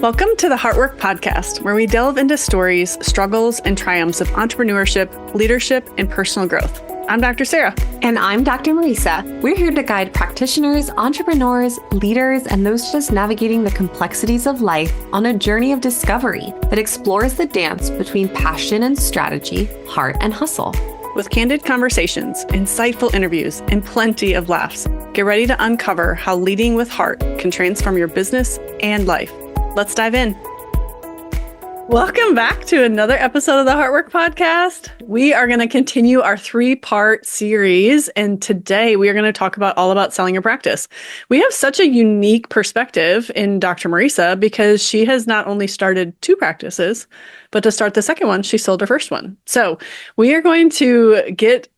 Welcome to the Heartwork podcast, where we delve into stories, struggles, and triumphs of entrepreneurship, leadership, and personal growth. I'm Dr. Sarah. And I'm Dr. Marisa. We're here to guide practitioners, entrepreneurs, leaders, and those just navigating the complexities of life on a journey of discovery that explores the dance between passion and strategy, heart and hustle. With candid conversations, insightful interviews, and plenty of laughs, get ready to uncover how leading with heart can transform your business and life. Let's dive in. Welcome back to another episode of the Heartwork podcast. We are going to continue our 3-part series, and today we are going to talk all about selling your practice. We have such a unique perspective in Dr. Marisa because she has not only started 2 practices, but to start the second one, she sold her first one. So we are going to get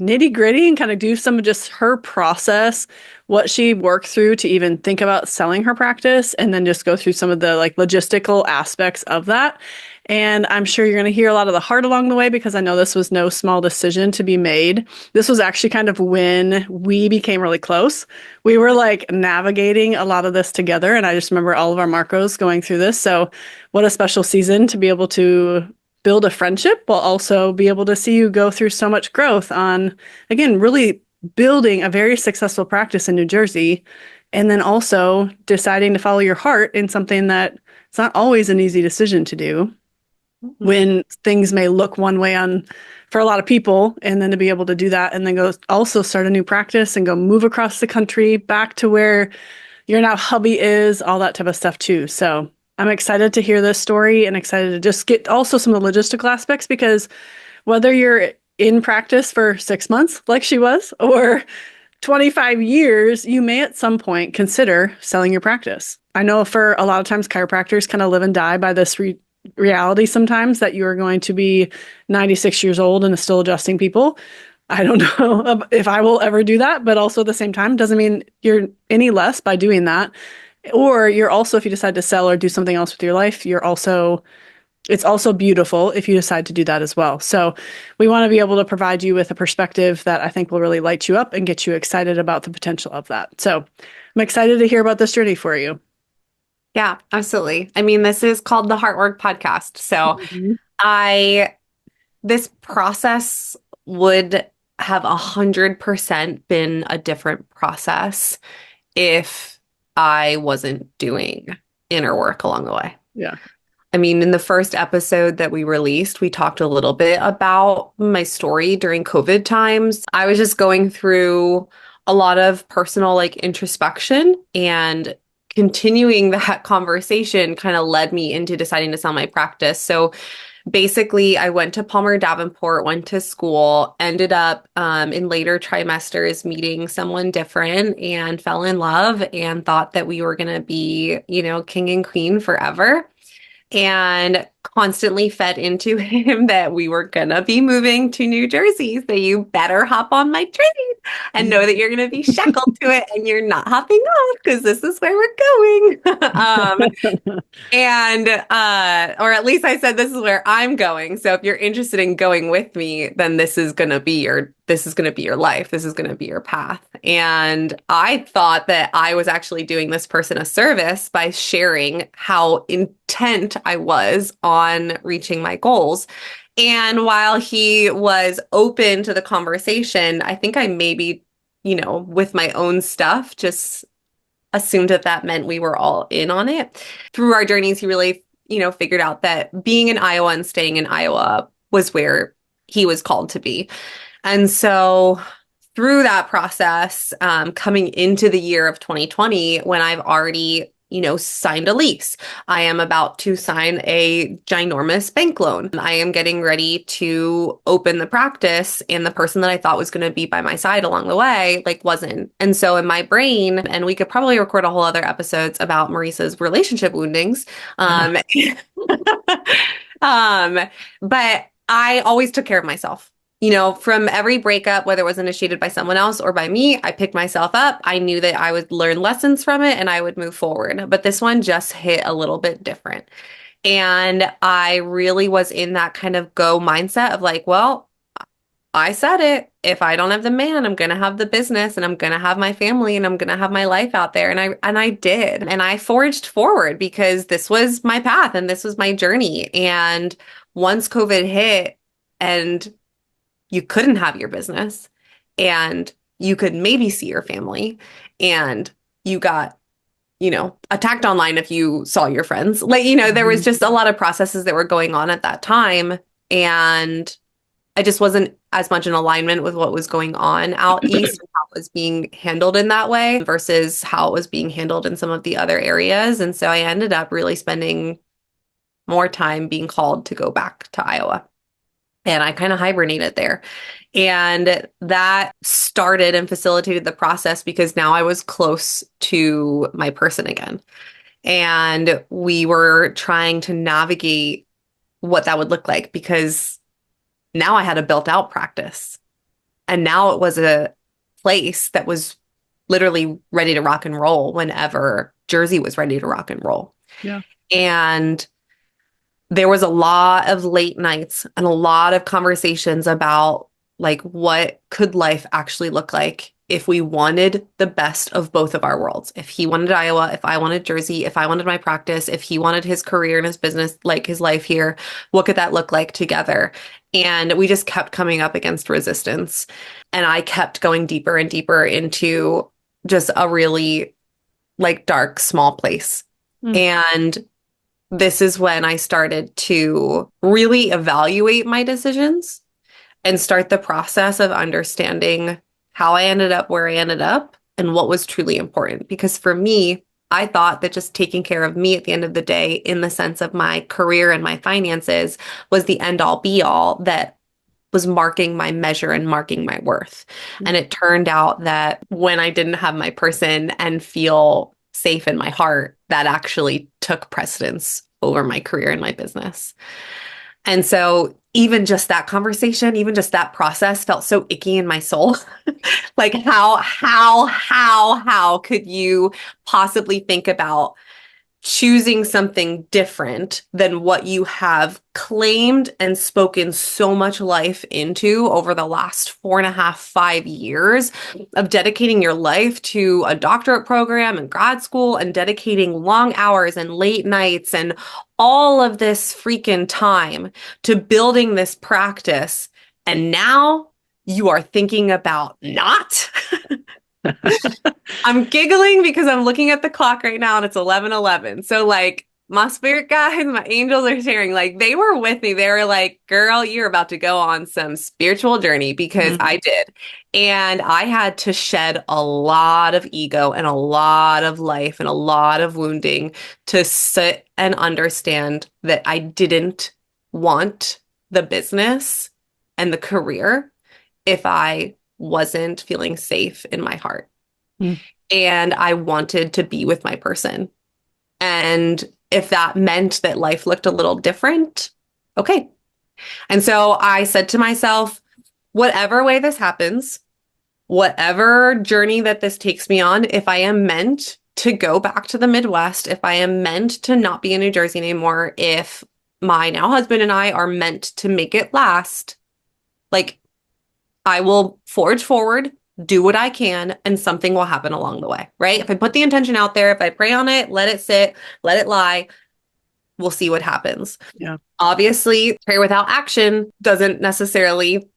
nitty gritty and kind of do some of just her process, what she worked through to even think about selling her practice, and then just go through some of the logistical aspects of that. And I'm sure you're going to hear a lot of the heart along the way, because I know this was no small decision to be made. This was actually kind of when we became really close. We were navigating a lot of this together. And I just remember all of our Marcos going through this. So what a special season to be able to build a friendship while also be able to see you go through so much growth on, again, really building a very successful practice in New Jersey, and then also deciding to follow your heart in something that it's not always an easy decision to do when things may look one way for a lot of people, and then to be able to do that and then go also start a new practice and go move across the country back to where your now hubby is, all that type of stuff too. So I'm excited to hear this story and excited to just get also some of the logistical aspects, because whether you're in practice for 6 months like she was, or 25 years, you may at some point consider selling your practice. I know for a lot of times chiropractors kind of live and die by this reality sometimes that you are going to be 96 years old and still adjusting people. I don't know if I will ever do that, but also at the same time, doesn't mean you're any less by doing that. Or you're also, if you decide to sell or do something else with your life, it's also beautiful if you decide to do that as well. So we want to be able to provide you with a perspective that I think will really light you up and get you excited about the potential of that. So I'm excited to hear about this journey for you. Yeah, absolutely. I mean, this is called the Heartwork podcast. So this process would have 100% been a different process if I wasn't doing inner work along the way. Yeah. I mean, in the first episode that we released, we talked a little bit about my story during COVID times. I was just going through a lot of personal introspection, and continuing that conversation kind of led me into deciding to sell my practice. So basically, I went to Palmer Davenport, went to school, ended up in later trimesters meeting someone different and fell in love and thought that we were going to be, king and queen forever. And constantly fed into him that we were going to be moving to New Jersey. So you better hop on my train and know that you're going to be shackled to it and you're not hopping off, because this is where we're going. Or at least I said, this is where I'm going. So if you're interested in going with me, then this is going to be your life. This is going to be your path. And I thought that I was actually doing this person a service by sharing how intent I was on reaching my goals. And while he was open to the conversation, I think I maybe, with my own stuff, just assumed that meant we were all in on it. Through our journeys, he really, figured out that being in Iowa and staying in Iowa was where he was called to be. And so through that process, coming into the year of 2020, when I've already, signed a lease, I am about to sign a ginormous bank loan. I am getting ready to open the practice, and the person that I thought was going to be by my side along the way, wasn't. And so in my brain, and we could probably record a whole other episodes about Marisa's relationship woundings. But I always took care of myself. From every breakup, whether it was initiated by someone else or by me, I picked myself up. I knew that I would learn lessons from it and I would move forward. But this one just hit a little bit different. And I really was in that kind of go mindset of well, I said it. if I don't have the man, I'm going to have the business and I'm going to have my family and I'm going to have my life out there. And I did. And I forged forward because this was my path and this was my journey. And once COVID hit and you couldn't have your business and you could maybe see your family and you got, attacked online if you saw your friends. Like, there was just a lot of processes that were going on at that time. And I just wasn't as much in alignment with what was going on out east and how it was being handled in that way versus how it was being handled in some of the other areas. And so I ended up really spending more time being called to go back to Iowa. And I kind of hibernated there. And that started and facilitated the process because now I was close to my person again. And we were trying to navigate what that would look like because now I had a built out practice. And now it was a place that was literally ready to rock and roll whenever Jersey was ready to rock and roll. Yeah. And there was a lot of late nights and a lot of conversations about like what could life actually look like if we wanted the best of both of our worlds. If he wanted Iowa, if I wanted Jersey, if I wanted my practice, if he wanted his career and his business, like his life here, what could that look like together? And we just kept coming up against resistance. And I kept going deeper and deeper into just a really like dark, small place. And this is when I started to really evaluate my decisions and start the process of understanding how I ended up where I ended up and what was truly important. Because for me, I thought that just taking care of me at the end of the day, in the sense of my career and my finances, was the end all be all that was marking my measure and marking my worth. And it turned out that when I didn't have my person and feel safe in my heart, that actually took precedence over my career and my business. And so even just that conversation, even just that process felt so icky in my soul. Like how could you possibly think about choosing something different than what you have claimed and spoken so much life into over the last 4.5, 5 years of dedicating your life to a doctorate program and grad school and dedicating long hours and late nights and all of this freaking time to building this practice. And now you are thinking about not. I'm giggling because I'm looking at the clock right now and it's 11:11. So like my spirit guides, my angels are sharing, like they were with me. They were like, girl, you're about to go on some spiritual journey because I did. And I had to shed a lot of ego and a lot of life and a lot of wounding to sit and understand that I didn't want the business and the career if I wasn't feeling safe in my heart. And I wanted to be with my person. And if that meant that life looked a little different, okay. And so I said to myself, whatever way this happens, whatever journey that this takes me on, if I am meant to go back to the Midwest, if I am meant to not be in New Jersey anymore, if my now husband and I are meant to make it last, like I will forge forward, do what I can, and something will happen along the way, right? If I put the intention out there, if I pray on it, let it sit, let it lie, we'll see what happens. Yeah. Obviously, prayer without action doesn't necessarily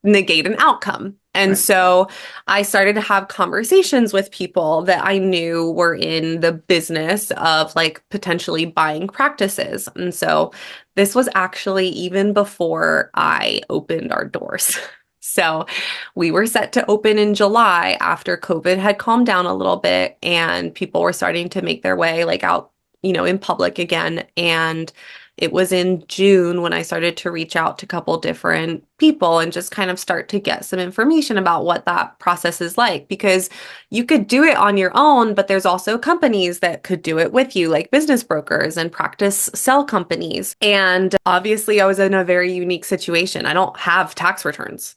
negate an outcome. And so I started to have conversations with people that I knew were in the business of like potentially buying practices. And so this was actually even before I opened our doors. So we were set to open in July after COVID had calmed down a little bit and people were starting to make their way like out, in public again. And it was in June when I started to reach out to a couple different people and just kind of start to get some information about what that process is like, because you could do it on your own, but there's also companies that could do it with you, like business brokers and practice sell companies. And obviously I was in a very unique situation. I don't have tax returns.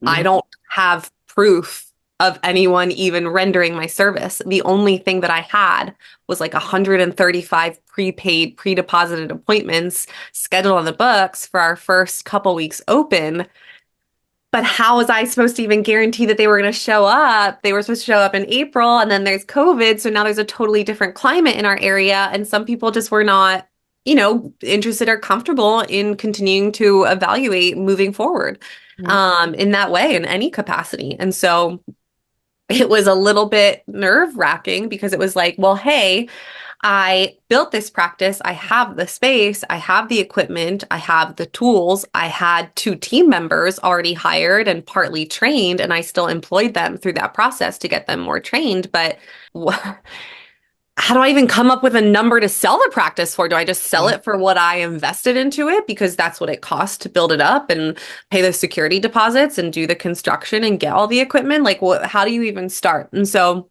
I don't have proof of anyone even rendering my service. The only thing that I had was like 135 prepaid, pre-deposited appointments scheduled on the books for our first couple weeks open. But how was I supposed to even guarantee that they were going to show up? They were supposed to show up in April, and then there's COVID. So now there's a totally different climate in our area. And some people just were not, interested or comfortable in continuing to evaluate moving forward in that way, in any capacity. And so it was a little bit nerve-wracking because it was like, well, hey, I built this practice. I have the space. I have the equipment. I have the tools. I had 2 team members already hired and partly trained, and I still employed them through that process to get them more trained. But how do I even come up with a number to sell the practice for? Do I just sell it for what I invested into it? Because that's what it costs to build it up and pay the security deposits and do the construction and get all the equipment. Like, how do you even start? And so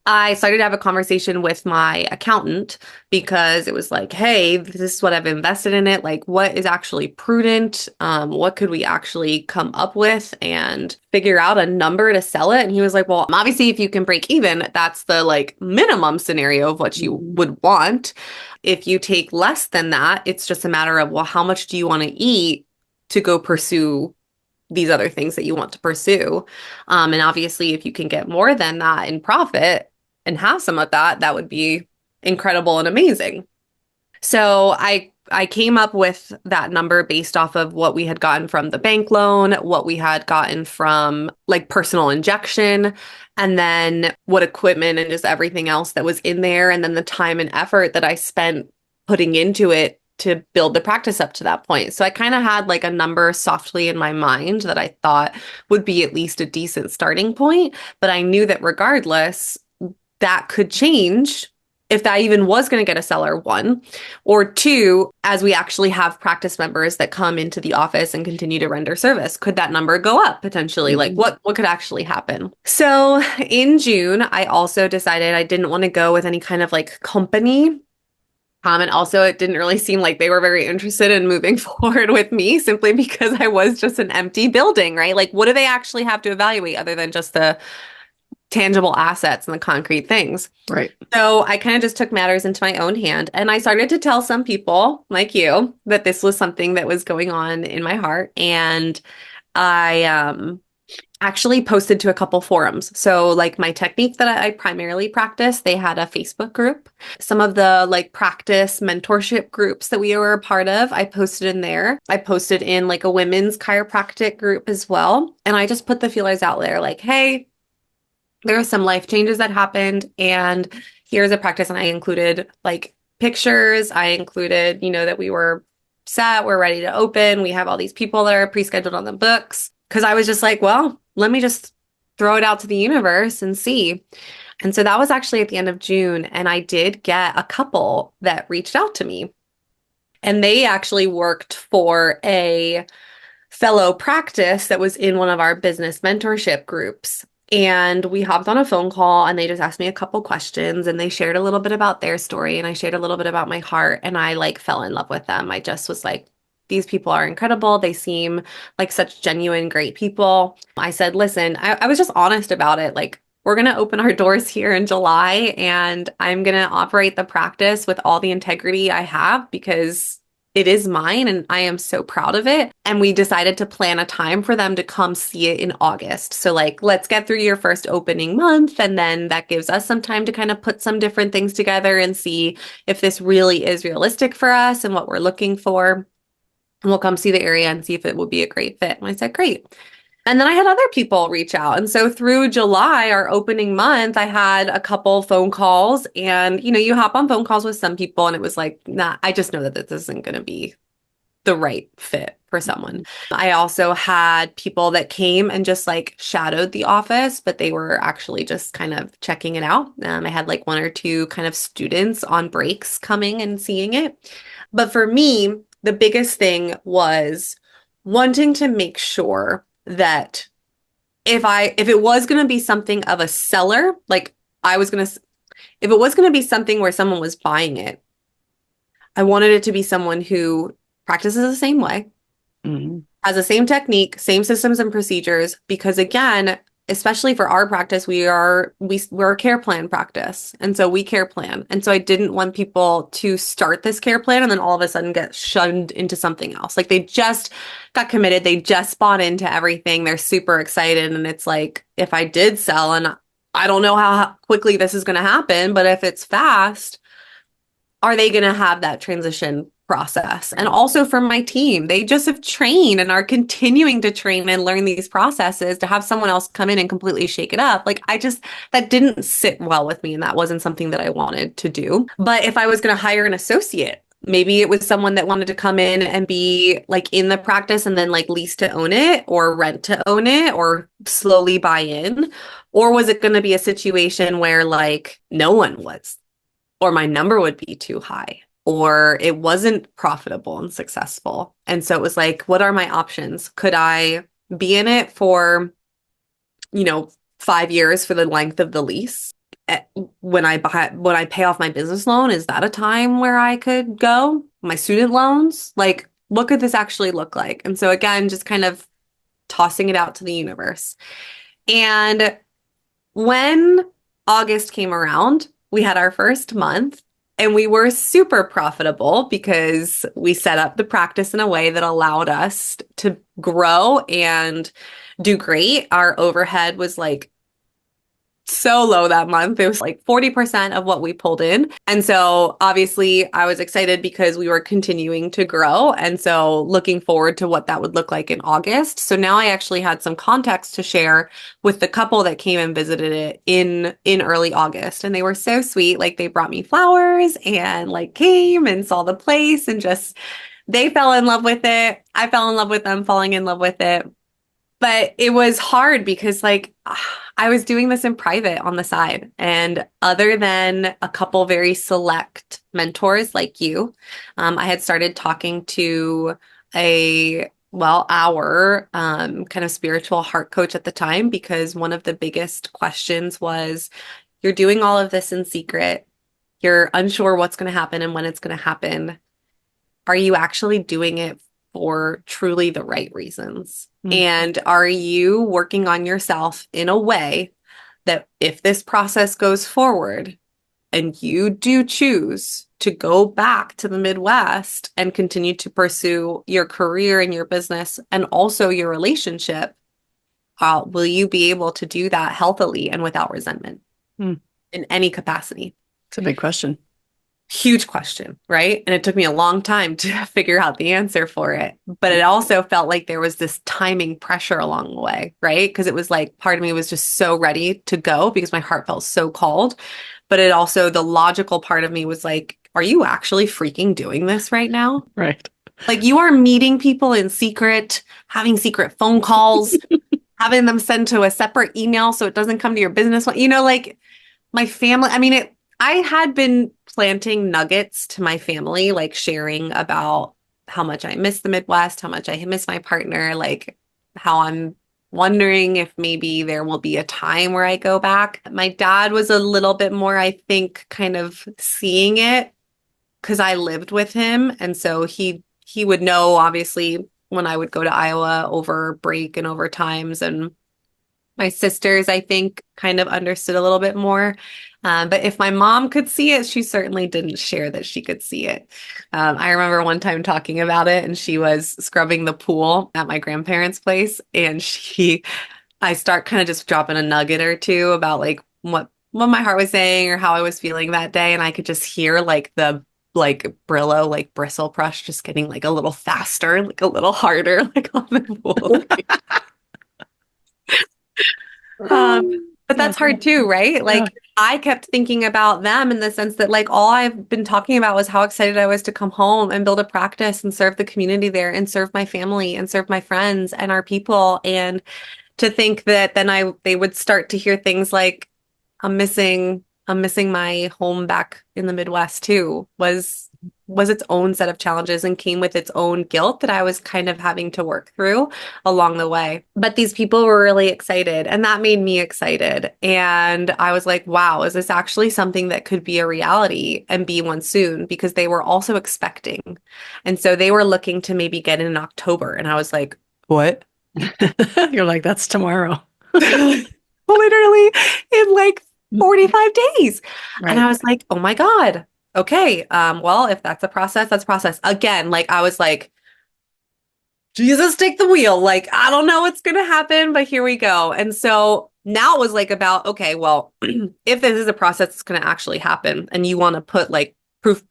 I started to have a conversation with my accountant because it was like, hey, this is what I've invested in it. Like, what is actually prudent? What could we actually come up with and figure out a number to sell it? And he was like, well, obviously, if you can break even, that's the like minimum scenario of what you would want. If you take less than that, it's just a matter of, well, how much do you want to eat to go pursue these other things that you want to pursue? And obviously, if you can get more than that in profit, and have some of that, that would be incredible and amazing. So I came up with that number based off of what we had gotten from the bank loan, what we had gotten from like personal injection, and then what equipment and just everything else that was in there, and then the time and effort that I spent putting into it to build the practice up to that point. So I kind of had like a number softly in my mind that I thought would be at least a decent starting point, but I knew that regardless, that could change if that even was going to get a seller, 1, or 2, as we actually have practice members that come into the office and continue to render service. Could that number go up potentially? Like what could actually happen? So in June, I also decided I didn't want to go with any kind of like company. And also it didn't really seem like they were very interested in moving forward with me simply because I was just an empty building, right? Like what do they actually have to evaluate other than just the tangible assets and the concrete things? Right. So I kind of just took matters into my own hand, and I started to tell some people like you that this was something that was going on in my heart. And I actually posted to a couple forums. So like my technique that I primarily practice, they had a Facebook group. Some of the like practice mentorship groups that we were a part of, I posted in there. I posted in like a women's chiropractic group as well. And I just put the feelers out there like, hey, there are some life changes that happened, and here's a practice. And I included like pictures. I included, that we were set, we're ready to open. We have all these people that are pre-scheduled on the books. Cause I was just like, well, let me just throw it out to the universe and see. And so that was actually at the end of June. And I did get a couple that reached out to me, and they actually worked for a fellow practice that was in one of our business mentorship groups. And we hopped on a phone call, and they just asked me a couple questions, and they shared a little bit about their story, and I shared a little bit about my heart, and I like fell in love with them. I just was like, these people are incredible. They seem like such genuine, great people. I said, listen, I was just honest about it. Like, we're going to open our doors here in July, and I'm going to operate the practice with all the integrity I have because it is mine and I am so proud of it. And we decided to plan a time for them to come see it in August. So like, let's get through your first opening month. And then that gives us some time to kind of put some different things together and see if this really is realistic for us and what we're looking for. And we'll come see the area and see if it would be a great fit. And I said, great. And then I had other people reach out. And so through July, our opening month, I had a couple phone calls, and, you hop on phone calls with some people, and it was like, nah, I just know that this isn't going to be the right fit for someone. I also had people that came and just like shadowed the office, but they were actually just kind of checking it out. I had like 1 or 2 kind of students on breaks coming and seeing it. But for me, the biggest thing was wanting to make sure that if it was going to be something of a seller, like if it was going to be something where someone was buying it, I wanted it to be someone who practices the same way, has the same technique, same systems and procedures, because again, especially for our practice, we're a care plan practice. And so we care plan. And so I didn't want people to start this care plan and then all of a sudden get shunned into something else. Like they just got committed, they just bought into everything. They're super excited. And it's like, if I did sell, and I don't know how quickly this is going to happen, but if it's fast, are they going to have that transition process? And also for my team, they just have trained and are continuing to train and learn these processes. To have someone else come in and completely shake it up, like that didn't sit well with me, and that wasn't something that I wanted to do. But if I was going to hire an associate, maybe it was someone that wanted to come in and be like in the practice and then like lease to own it or rent to own it or slowly buy in. Or was it going to be a situation where like no one was, or my number would be too high, or it wasn't profitable and successful? And so it was like, what are my options? Could I be in it for, 5 years for the length of the lease? When I pay off my business loan, is that a time where I could go? My student loans, like, what could this actually look like? And so again, just kind of tossing it out to the universe. And when August came around, we had our first month and we were super profitable because we set up the practice in a way that allowed us to grow and do great. Our overhead was like so low that month. It was like 40% of what we pulled in. And so obviously I was excited because we were continuing to grow. And so looking forward to what that would look like in August. So now I actually had some context to share with the couple that came and visited it in early August. And they were so sweet. Like they brought me flowers and like came and saw the place and just, they fell in love with it. I fell in love with them, falling in love with it. But it was hard because like I was doing this in private on the side. And other than a couple very select mentors like you, I had started talking to our kind of spiritual heart coach at the time, because one of the biggest questions was, you're doing all of this in secret. You're unsure what's going to happen and when it's going to happen. Are you actually doing it for truly the right reasons? And are you working on yourself in a way that if this process goes forward and you do choose to go back to the Midwest and continue to pursue your career and your business and also your relationship, will you be able to do that healthily and without resentment in any capacity? It's a big question. Huge question, right? And it took me a long time to figure out the answer for it. But it also felt like there was this timing pressure along the way, right? Because it was like part of me was just so ready to go because my heart felt so called. But it also, the logical part of me was like, are you actually freaking doing this right now? Right. Like you are meeting people in secret, having secret phone calls, having them send to a separate email so it doesn't come to your business one. Like my family, I had been planting nuggets to my family, like sharing about how much I miss the Midwest, how much I miss my partner, like how I'm wondering if maybe there will be a time where I go back. My dad was a little bit more, I think, kind of seeing it because I lived with him. And so he would know, obviously, when I would go to Iowa over break and over times. And my sisters, I think, kind of understood a little bit more. But if my mom could see it, she certainly didn't share that she could see it. I remember one time talking about it, and she was scrubbing the pool at my grandparents' place, and I start kind of just dropping a nugget or two about like what my heart was saying or how I was feeling that day, and I could just hear like the Brillo, like bristle brush just getting like a little faster, like a little harder, like on the pool. But that's hard too, right? Like I kept thinking about them in the sense that like all I've been talking about was how excited I was to come home and build a practice and serve the community there and serve my family and serve my friends and our people. And to think that then they would start to hear things like I'm missing my home back in the Midwest too was its own set of challenges and came with its own guilt that I was kind of having to work through along the way. But these people were really excited, and that made me excited. And I was like, wow, is this actually something that could be a reality and be one soon? Because they were also expecting. And so they were looking to maybe get in October. And I was like, what? You're like, that's tomorrow. literally in like 45 days. And Right. I was like, oh my God. Okay. Well, if that's a process, that's a process. Again, like I was like, Jesus, take the wheel. Like, I don't know what's going to happen, but here we go. And so now it was like about, okay, well, if this is a process that's going to actually happen and you want to put like proof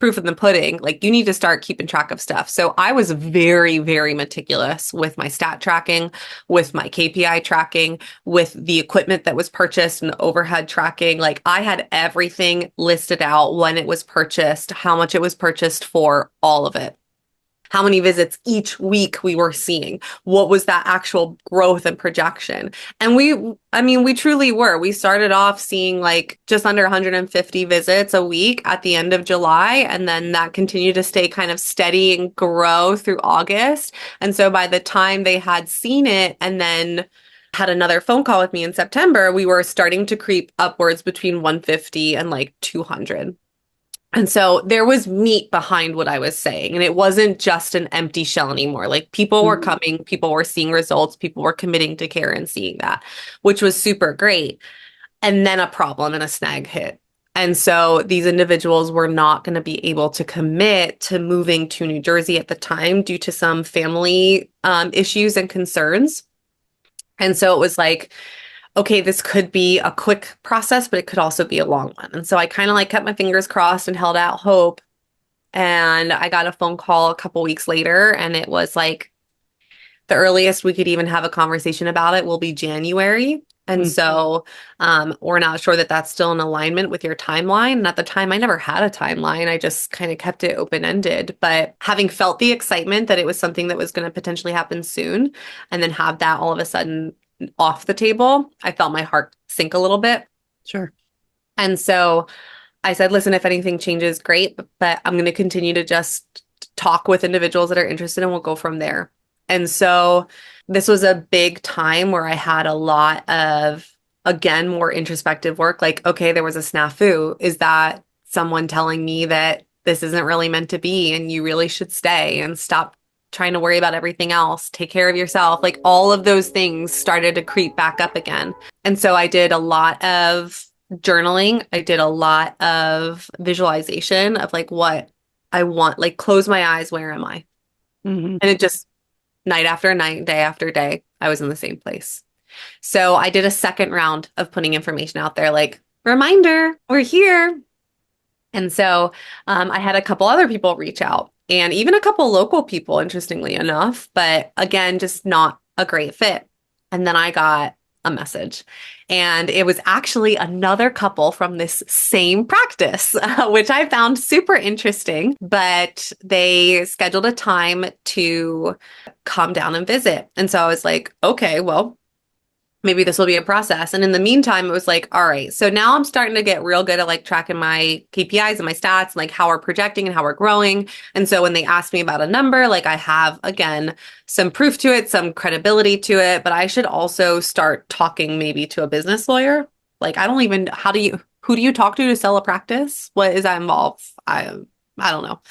in the pudding, like you need to start keeping track of stuff. So I was very, very meticulous with my stat tracking, with my KPI tracking, with the equipment that was purchased and the overhead tracking. Like I had everything listed out when it was purchased, how much it was purchased for, all of it, how many visits each week we were seeing, what was that actual growth and projection. And we truly were. We started off seeing like just under 150 visits a week at the end of July. And then that continued to stay kind of steady and grow through August. And so by the time they had seen it and then had another phone call with me in September, we were starting to creep upwards between 150 and like 200. And so there was meat behind what I was saying. And it wasn't just an empty shell anymore. Like people were Mhm. coming, people were seeing results, people were committing to care and seeing that, which was super great. And then a problem and a snag hit. And so these individuals were not going to be able to commit to moving to New Jersey at the time due to some family issues and concerns. And so it was like, okay, this could be a quick process, but it could also be a long one. And so I kind of like kept my fingers crossed and held out hope. And I got a phone call a couple weeks later, and it was like the earliest we could even have a conversation about it will be January. And Mm. so we're not sure that that's still in alignment with your timeline. And at the time, I never had a timeline. I just kind of kept it open-ended. But having felt the excitement that it was something that was going to potentially happen soon, and then have that all of a sudden off the table, I felt my heart sink a little bit. Sure. And so I said, listen, if anything changes, great, but I'm going to continue to just talk with individuals that are interested and we'll go from there. And so this was a big time where I had a lot of, again, more introspective work. Like, okay, there was a snafu. Is that someone telling me that this isn't really meant to be and you really should stay and stop trying to worry about everything else? Take care of yourself. Like all of those things started to creep back up again. And so I did a lot of journaling. I did a lot of visualization of like what I want, like close my eyes, where am I? Hmm. And it just night after night, day after day, I was in the same place. So I did a second round of putting information out there, like, reminder, we're here. And so I had a couple other people reach out and even a couple local people, interestingly enough, but again, just not a great fit. And then I got a message, and it was actually another couple from this same practice, which I found super interesting. But they scheduled a time to come down and visit. And so I was like, okay, well, maybe this will be a process. And in the meantime, it was like, all right, so now I'm starting to get real good at like tracking my KPIs and my stats, and like how we're projecting and how we're growing. And so when they asked me about a number, like I have, again, some proof to it, some credibility to it, but I should also start talking maybe to a business lawyer. Like, I don't even, who do you talk to sell a practice? What is that involved? I don't know.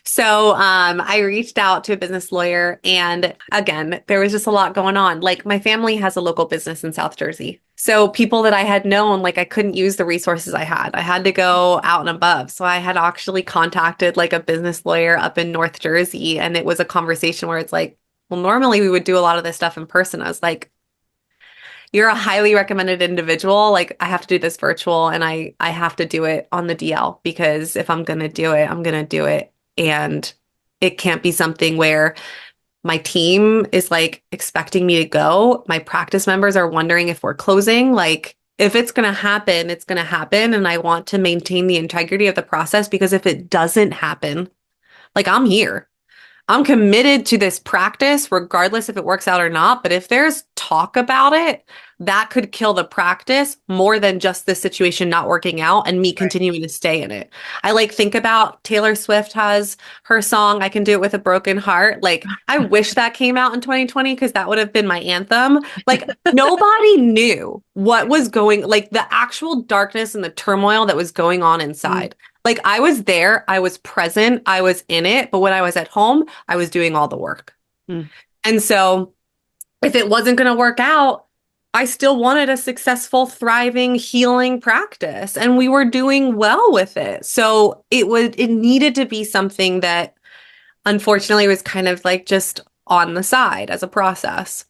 So I reached out to a business lawyer, and again, there was just a lot going on. Like my family has a local business in South Jersey. So people that I had known, like I couldn't use the resources I had. I had to go out and above. So I had actually contacted like a business lawyer up in North Jersey, and it was a conversation where it's like, well, normally we would do a lot of this stuff in person. I was like, you're a highly recommended individual. Like I have to do this virtual, and I have to do it on the DL, because if I'm going to do it, I'm going to do it. And it can't be something where my team is like expecting me to go. My practice members are wondering if we're closing. Like if it's going to happen, it's going to happen. And I want to maintain the integrity of the process, because if it doesn't happen, like I'm here. I'm committed to this practice, regardless if it works out or not. But if there's talk about it, that could kill the practice more than just the situation not working out and me Right. continuing to stay in it. I like think about Taylor Swift has her song, I Can Do It With a Broken Heart. Like, I wish that came out in 2020, because that would have been my anthem. Like, nobody knew what was going, like the actual darkness and the turmoil that was going on Mm. inside. Like I was there, I was present, I was in it, but when I was at home, I was doing all the work. Mm. And so if it wasn't going to work out, I still wanted a successful, thriving, healing practice, and we were doing well with it. So it needed to be something that unfortunately was kind of like just on the side as a process.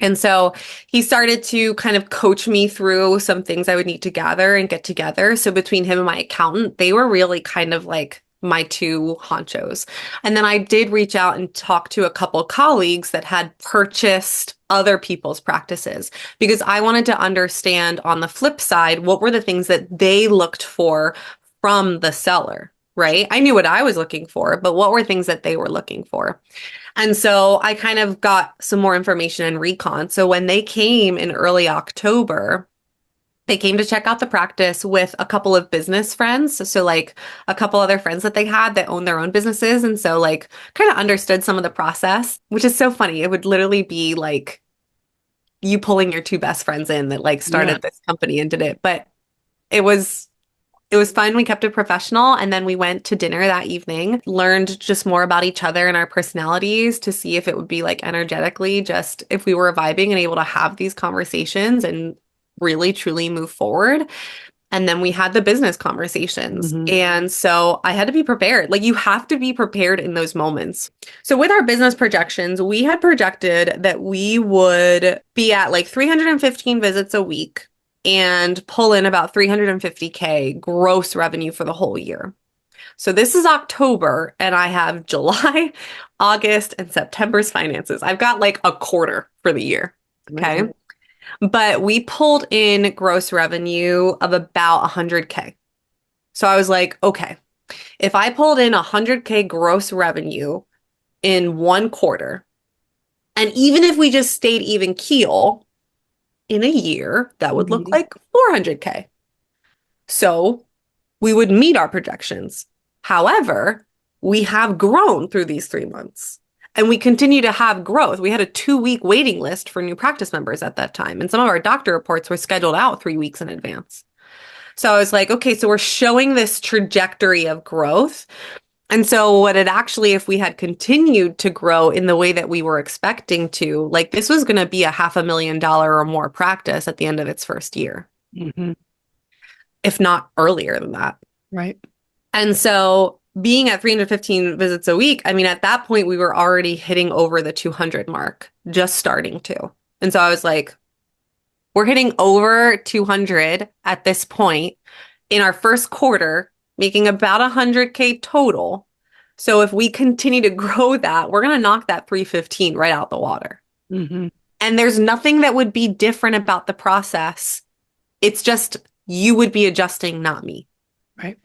And so he started to kind of coach me through some things I would need to gather and get together. So between him and my accountant, they were really kind of like my two honchos. And then I did reach out and talk to a couple colleagues that had purchased other people's practices because I wanted to understand on the flip side, what were the things that they looked for from the seller, right? I knew what I was looking for, but what were things that they were looking for? And so I kind of got some more information and recon. So when they came in early October, they came to check out the practice with a couple of business friends. So like a couple other friends that they had that own their own businesses. And so like kind of understood some of the process, which is so funny. It would literally be like you pulling your two best friends in that like started this company and did it. But it was it was fun. We kept it professional. And then we went to dinner that evening, learned just more about each other and our personalities to see if it would be like energetically, just if we were vibing and able to have these conversations and really truly move forward. And then we had the business conversations. And so I had to be prepared. Like you have to be prepared in those moments. So with our business projections, we had projected that we would be at like 315 visits a week and pull in about 350K gross revenue for the whole year. So this is October and I have July, August, and September's finances. I've got like a quarter for the year. Okay. But we pulled in gross revenue of about 100K. So I was like, okay, if I pulled in 100K gross revenue in one quarter, and even if we just stayed even keel, in a year, that would look like 400K. So we would meet our projections. However, we have grown through these 3 months and we continue to have growth. We had a 2-week waiting list for new practice members at that time. And some of our doctor reports were scheduled out 3 weeks in advance. So I was like, okay, so we're showing this trajectory of growth. And so what it actually, if we had continued to grow in the way that we were expecting to, like this was going to be a $500,000 or more practice at the end of its first year, if not earlier than that. Right. And so being at 315 visits a week, I mean, at that point, we were already hitting over the 200 mark, just starting to. And so I was like, we're hitting over 200 at this point in our first quarter, making about 100K total. So if we continue to grow that, we're going to knock that 315 right out the water. And there's nothing that would be different about the process. It's just you would be adjusting, not me. Right.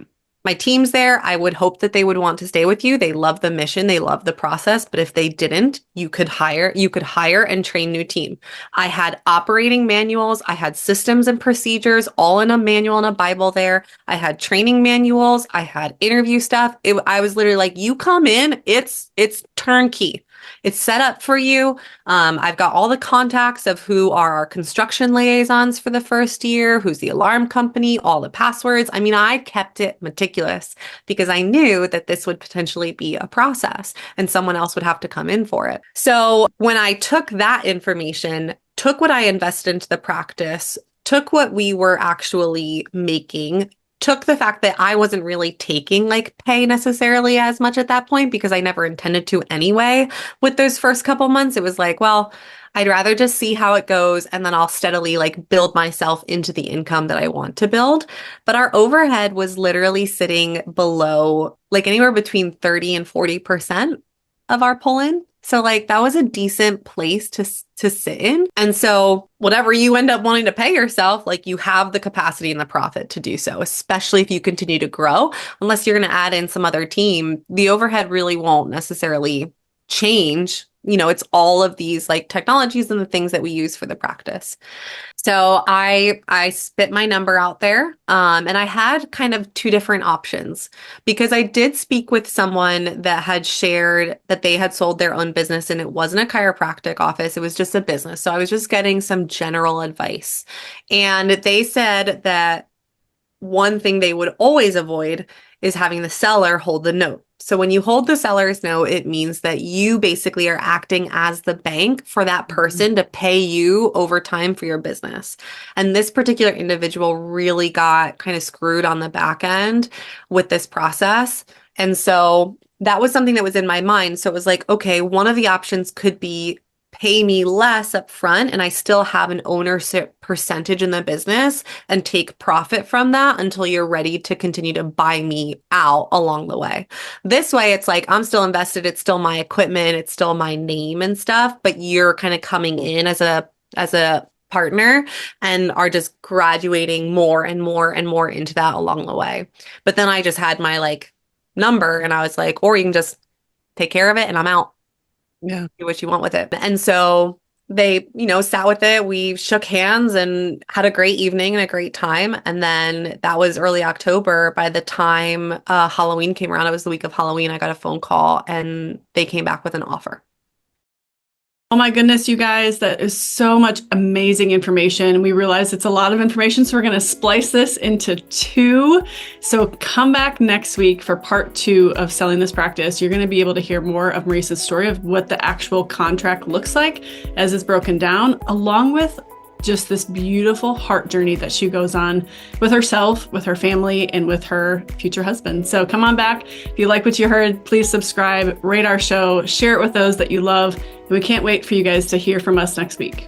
My team's there. I would hope that they would want to stay with you. They love the mission. They love the process. But if they didn't, you could hire and train new team. I had operating manuals. I had systems and procedures all in a manual and a Bible there. I had training manuals. I had interview stuff. I was literally like, you come in, it's turnkey. It's set up for you. I've got all the contacts of who are our construction liaisons for the first year, who's the alarm company, all the passwords. I mean, I kept it meticulous because I knew that this would potentially be a process and someone else would have to come in for it. So when I took that information, took what I invested into the practice, took what we were actually making, took the fact that I wasn't really taking like pay necessarily as much at that point because I never intended to anyway. With those first couple months, it was like, well, I'd rather just see how it goes and then I'll steadily like build myself into the income that I want to build. But our overhead was literally sitting below like anywhere between 30 and 40% of our pull-in. So like that was a decent place to sit in. And so whatever you end up wanting to pay yourself, like you have the capacity and the profit to do so, especially if you continue to grow. Unless you're going to add in some other team, the overhead really won't necessarily change. You know, it's all of these like technologies and the things that we use for the practice. So I spit my number out there, and I had kind of two different options because I did speak with someone that had shared that they had sold their own business and it wasn't a chiropractic office, it was just a business. So I was just getting some general advice. And they said that one thing they would always avoid is having the seller hold the note. So when you hold the seller's note, it means that you basically are acting as the bank for that person to pay you over time for your business. And this particular individual really got kind of screwed on the back end with this process. And so that was something that was in my mind. So it was like, okay, one of the options could be pay me less up front and I still have an ownership percentage in the business and take profit from that until you're ready to continue to buy me out along the way. This way, it's like I'm still invested. It's still my equipment. It's still my name and stuff, but you're kind of coming in as a partner and are just graduating more and more and more into that along the way. But then I just had my like number and I was like, or you can just take care of it and I'm out. Yeah. Do what you want with it. And so they, sat with it. We shook hands and had a great evening and a great time. And then that was early October. By the time Halloween came around, it was the week of Halloween, I got a phone call and they came back with an offer. Oh my goodness, you guys, that is so much amazing information. We realize it's a lot of information, so we're going to splice this into 2. So come back next week for part 2 of Selling This Practice. You're going to be able to hear more of Marisa's story of what the actual contract looks like as it's broken down, along with just this beautiful heart journey that she goes on with herself, with her family, and with her future husband. So come on back. If you like what you heard, please subscribe, rate our show, share it with those that you love. And we can't wait for you guys to hear from us next week.